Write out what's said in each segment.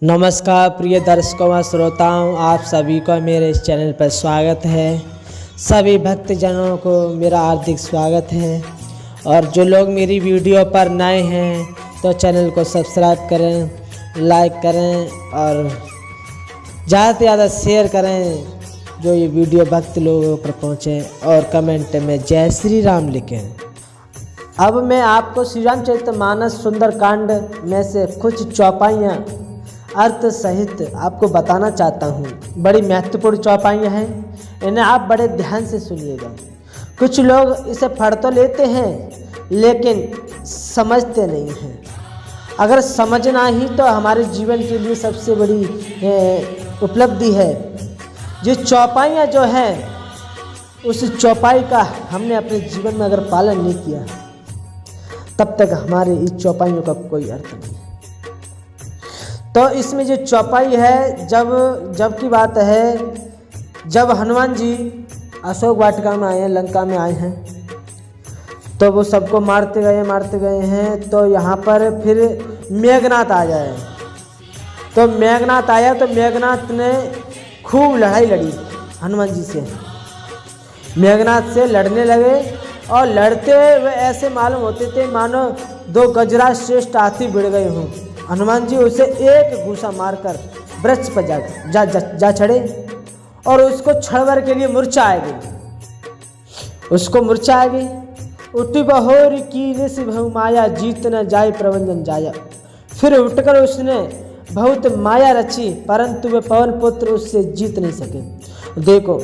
नमस्कार प्रिय दर्शकों व श्रोताओं, आप सभी का मेरे इस चैनल पर स्वागत है। सभी भक्तजनों को मेरा हार्दिक स्वागत है। और जो लोग मेरी वीडियो पर नए हैं तो चैनल को सब्सक्राइब करें, लाइक करें और ज़्यादा से ज़्यादा शेयर करें, जो ये वीडियो भक्त लोगों पर पहुँचे। और कमेंट में जय श्री राम लिखें। अब मैं आपको श्री रामचरितमानस सुंदरकांड में से कुछ चौपाइयाँ अर्थ सहित आपको बताना चाहता हूँ। बड़ी महत्वपूर्ण चौपाइयाँ हैं, इन्हें आप बड़े ध्यान से सुनिएगा। कुछ लोग इसे पढ़ तो लेते हैं लेकिन समझते नहीं हैं। अगर समझना ही तो हमारे जीवन के लिए सबसे बड़ी उपलब्धि है। जो चौपाइयाँ जो हैं, उस चौपाई का हमने अपने जीवन में अगर पालन नहीं किया तब तक हमारे इस चौपाइयों का कोई अर्थ नहीं। तो इसमें जो चौपाई है, जब की बात है, जब हनुमान जी अशोक वाटिका में आए हैं, लंका में आए हैं, तो वो सबको मारते गए हैं। तो यहाँ पर फिर मेघनाथ आ जाए। तो मेघनाथ आया तो मेघनाथ ने खूब लड़ाई लड़ी हनुमान जी से। मेघनाथ से लड़ने लगे और लड़ते हुए ऐसे मालूम होते थे मानो दो गजराज श्रेष्ठ हाथी भिड़ गए हों। हनुमान जी उसे एक घूसा मारकर वृक्ष पर जा चढ़े और उसको छड़वर के लिए मूर्छा आ गई। उसको मूर्छा आ गई। उठी बहोर की निस बहु माया, जीत न जाय प्रवंजन जाया। फिर उठकर उसने बहुत माया रची, परंतु वे पवन पुत्र उससे जीत नहीं सके। देखो,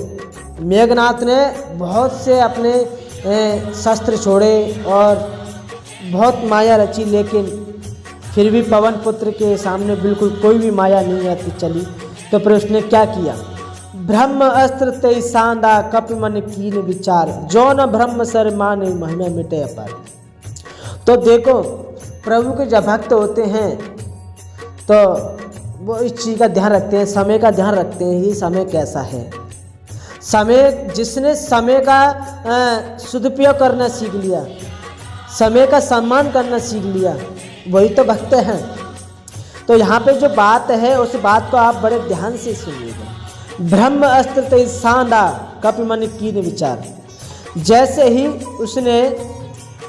मेघनाथ ने बहुत से अपने शस्त्र छोड़े और बहुत माया रची, लेकिन फिर भी पवन पुत्र के सामने बिल्कुल कोई भी माया नहीं आती चली। तो फिर उसने क्या किया? ब्रह्म अस्त्र ते सांदा, कपि मन कीन विचार, जो न ब्रह्म सर माने महिमा मिटे अपार। तो देखो, प्रभु के जब भक्त होते हैं तो वो इस चीज़ का ध्यान रखते हैं, समय का ध्यान रखते हैं। ये समय कैसा है? समय, जिसने समय का सदुपयोग करना सीख लिया, समय का सम्मान करना सीख लिया, वही तो भक्त हैं। तो यहाँ पे जो बात है उस बात को आप बड़े ध्यान से सुनिएगा। ब्रह्म अस्त्र ते सांदा, कपि मन कीन विचार। जैसे ही उसने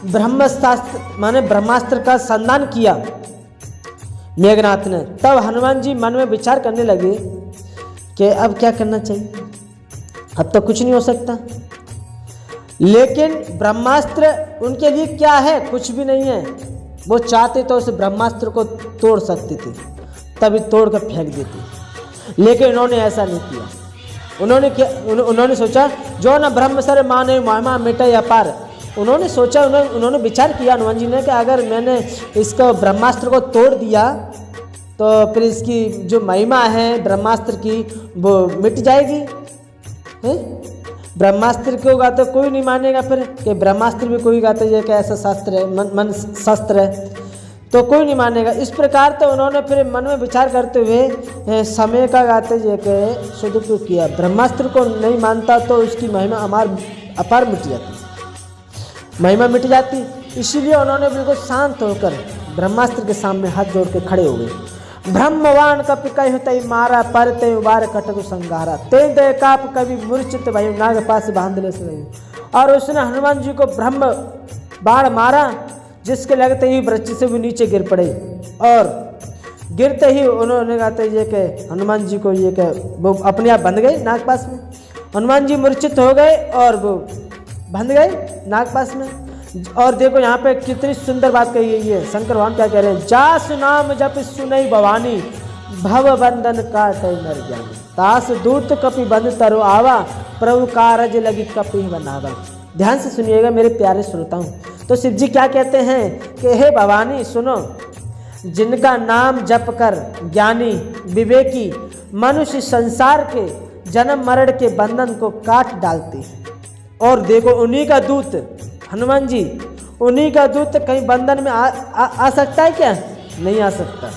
ब्रह्मास्त्र माने ब्रह्मास्त्र का संधान किया मेघनाथ ने, तब हनुमान जी मन में विचार करने लगे कि अब क्या करना चाहिए, अब तो कुछ नहीं हो सकता। लेकिन ब्रह्मास्त्र उनके लिए क्या है? कुछ भी नहीं है। वो चाहते तो उस ब्रह्मास्त्र को तोड़ सकते थे, तभी तोड़ कर फेंक देते, लेकिन उन्होंने ऐसा नहीं किया। उन्होंने सोचा, जो न ब्रह्म सर माने महिमा मिटे अपार। उन्होंने सोचा, उन्होंने विचार किया हनुमान जी ने कि अगर मैंने इसको ब्रह्मास्त्र को तोड़ दिया तो फिर इसकी जो महिमा है ब्रह्मास्त्र की वो मिट जाएगी। ब्रह्मास्त्र को गा तो कोई नहीं मानेगा फिर कि ब्रह्मास्त्र भी कोई गाता है कि ऐसा शास्त्र है, मन शास्त्र है, तो कोई नहीं मानेगा। इस प्रकार तो उन्होंने फिर मन में विचार करते हुए समय का गाते ये के सदुपयोग किया। ब्रह्मास्त्र को नहीं मानता तो उसकी महिमा अपार मिट जाती, महिमा मिट जाती। इसीलिए उन्होंने बिल्कुल शांत होकर ब्रह्मास्त्र के सामने हाथ जोड़ के खड़े हो गए। ब्रह्मवान कपि कहि तै मारा, पर तै उबार कटकु संगारा, ते दे काप कवि मूर्छित भयु, नाग पास बांधले से। और उसने हनुमान जी को ब्रह्म बाण मारा, जिसके लगते ही वृक्ष से भी नीचे गिर पड़े। और गिरते ही उन्होंने कहते ये कि हनुमान जी को ये कि वो अपने आप बंध गए नागपाश में। हनुमान जी मूर्छित हो गए और वो बंध गए नागपाश में। और देखो यहाँ पे कितनी सुंदर बात कही गई है। शंकर भगवान क्या कह रहे हैं? जास नाम जप सुनई भवानी, भव बंधन काटै नर ज्ञानी, तास दूत कपि बंध तरु आवा, प्रभु कारज लगी कपि बनावा। ध्यान से सुनिएगा मेरे प्यारे श्रोताओं। तो शिव जी क्या कहते हैं कि हे भवानी सुनो, जिनका नाम जप कर ज्ञानी विवेकी मनुष्य संसार के जन्म मरण के बंधन को काट डालते हैं। और देखो, उन्हीं का दूत हनुमान जी, उन्हीं का दूत कहीं बंधन में आ सकता है क्या? नहीं आ सकता।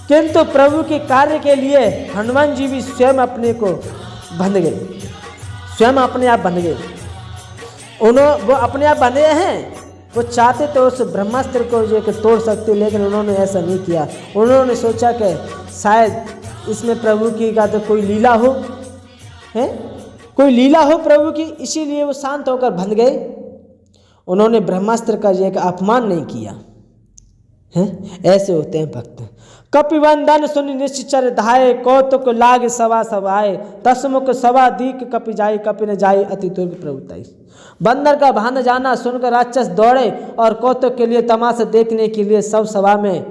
किंतु प्रभु के कार्य के लिए हनुमान जी भी स्वयं अपने को बंध गए, स्वयं अपने आप बंध गए। वो अपने आप बंधे हैं। वो चाहते तो उस ब्रह्मास्त्र को ये कि तोड़ सकते, लेकिन उन्होंने ऐसा नहीं किया। उन्होंने सोचा कि शायद इसमें प्रभु की का तो कोई लीला हो, है कोई लीला हो प्रभु की, इसीलिए वो शांत होकर बंध गए। उन्होंने ब्रह्मास्त्र का एक अपमान नहीं किया है। ऐसे होते हैं भक्त। कपिवंदन सुनि निश्चर धाये, कौतुक लाग सवा सवाए, दसमुख सवा दीक कपि जाई, कपि न जाई अति दुर्ग प्रभुताई। बंदर का भान जाना सुनकर राक्षस दौड़े और कौतुक के लिए तमाशा देखने के लिए सब सभा में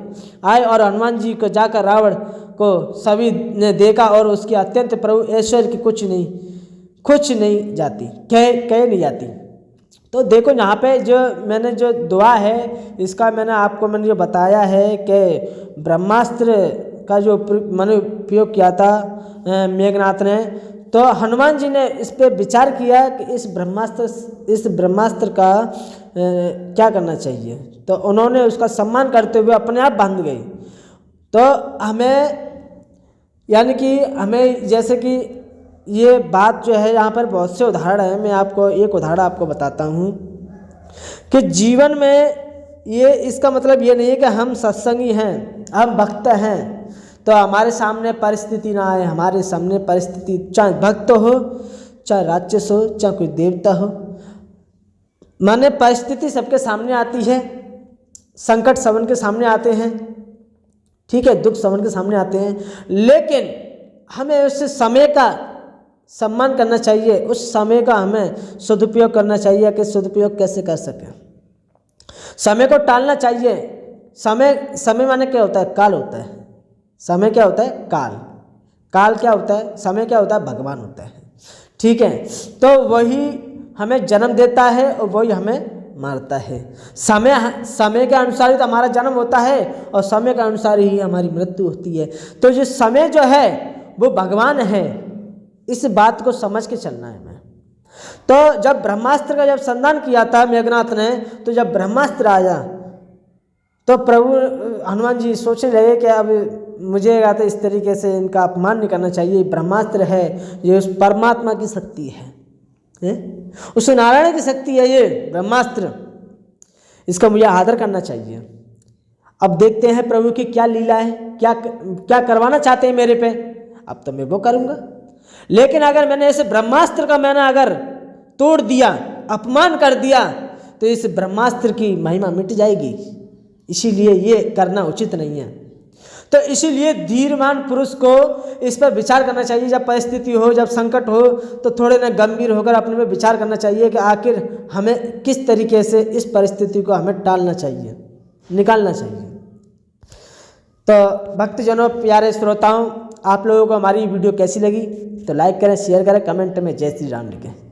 आए, और हनुमान जी को जाकर रावण को सभी ने देखा और उसकी अत्यंत प्रभु ऐश्वर्य की कुछ नहीं जाती, कह नहीं जाती। तो देखो यहाँ पे जो मैंने जो दुआ है इसका मैंने जो बताया है कि ब्रह्मास्त्र का जो मैंने उपयोग किया था मेघनाथ ने, तो हनुमान जी ने इस पे विचार किया कि इस ब्रह्मास्त्र का क्या करना चाहिए, तो उन्होंने उसका सम्मान करते हुए अपने आप बांध गई। तो हमें यानी कि हमें जैसे कि ये बात जो है यहाँ पर बहुत से उदाहरण हैं, मैं आपको एक उदाहरण आपको बताता हूँ कि जीवन में ये इसका मतलब ये नहीं है कि हम सत्संगी हैं, हम भक्त हैं तो हमारे सामने परिस्थिति ना आए। हमारे सामने परिस्थिति चाहे भक्त हो, चाहे राक्षस हो, चाहे कोई देवता हो, माने परिस्थिति सबके सामने आती है, संकट सबन के सामने आते हैं, ठीक है, दुख सबन के सामने आते हैं, लेकिन हमें उस समय का सम्मान करना चाहिए, उस समय का हमें सदुपयोग करना चाहिए कि सदुपयोग कैसे कर सकें। समय को टालना चाहिए। समय माने क्या होता है? काल होता है। समय क्या होता है? काल क्या होता है? समय क्या होता है? भगवान होता है, ठीक है। तो वही हमें जन्म देता है और वही हमें मारता है। समय के अनुसार ही तो हमारा जन्म होता है और समय के अनुसार ही हमारी मृत्यु होती है। तो जो समय जो है वो भगवान है, इस बात को समझ के चलना है हमें। तो जब ब्रह्मास्त्र का जब संधान किया था मेघनाथ ने, तो जब ब्रह्मास्त्र आया तो प्रभु हनुमान जी सोचने लगे कि अब मुझे तो इस तरीके से इनका अपमान नहीं करना चाहिए। ब्रह्मास्त्र है, ये उस परमात्मा की शक्ति है, उस नारायण की शक्ति है ये ब्रह्मास्त्र, इसका मुझे आदर करना चाहिए। अब देखते हैं प्रभु की क्या लीला है, क्या करवाना चाहते हैं मेरे पे। अब तो मैं वो करूँगा, लेकिन अगर मैंने इस ब्रह्मास्त्र का अगर तोड़ दिया, अपमान कर दिया, तो इस ब्रह्मास्त्र की महिमा मिट जाएगी। इसीलिए ये करना उचित नहीं है। तो इसीलिए धीरमान पुरुष को इस पर विचार करना चाहिए। जब परिस्थिति हो, जब संकट हो, तो थोड़े ना गंभीर होकर अपने में विचार करना चाहिए कि आखिर हमें किस तरीके से इस परिस्थिति को हमें टालना चाहिए, निकालना चाहिए। तो भक्तजनों, प्यारे श्रोताओं, आप लोगों को हमारी वीडियो कैसी लगी तो लाइक करें, शेयर करें, कमेंट में जय श्री राम लिखें।